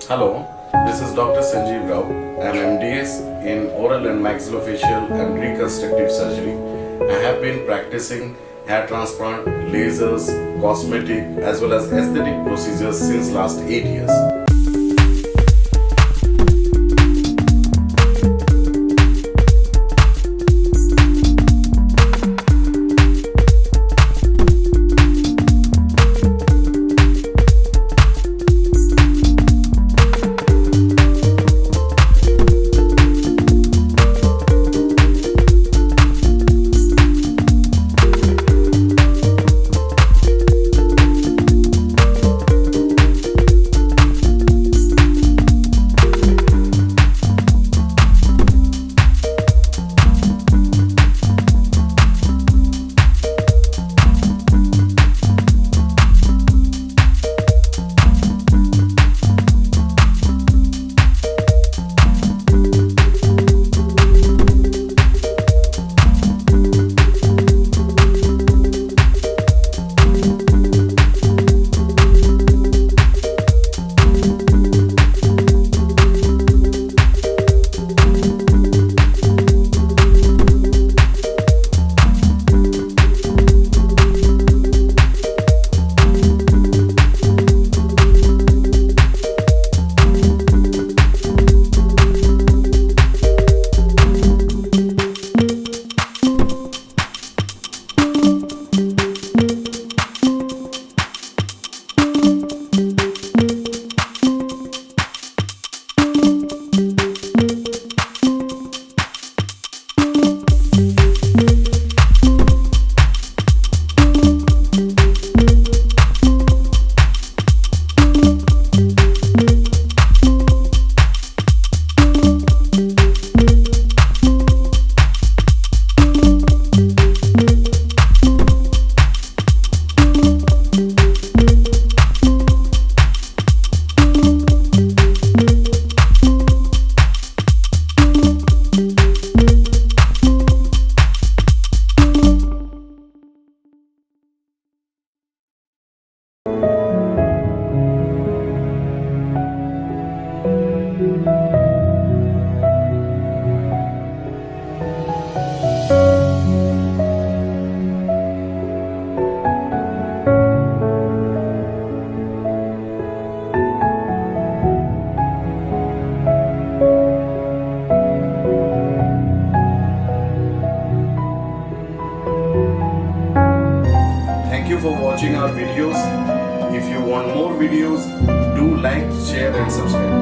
Hello, this is Dr. Sanjeeb Rout. I am MDS in Oral and Maxillofacial and Reconstructive Surgery. I have been practicing hair transplant, lasers, cosmetic as well as aesthetic procedures since last 8 years. Thank you for watching our videos. If you want more videos, do like, share and subscribe.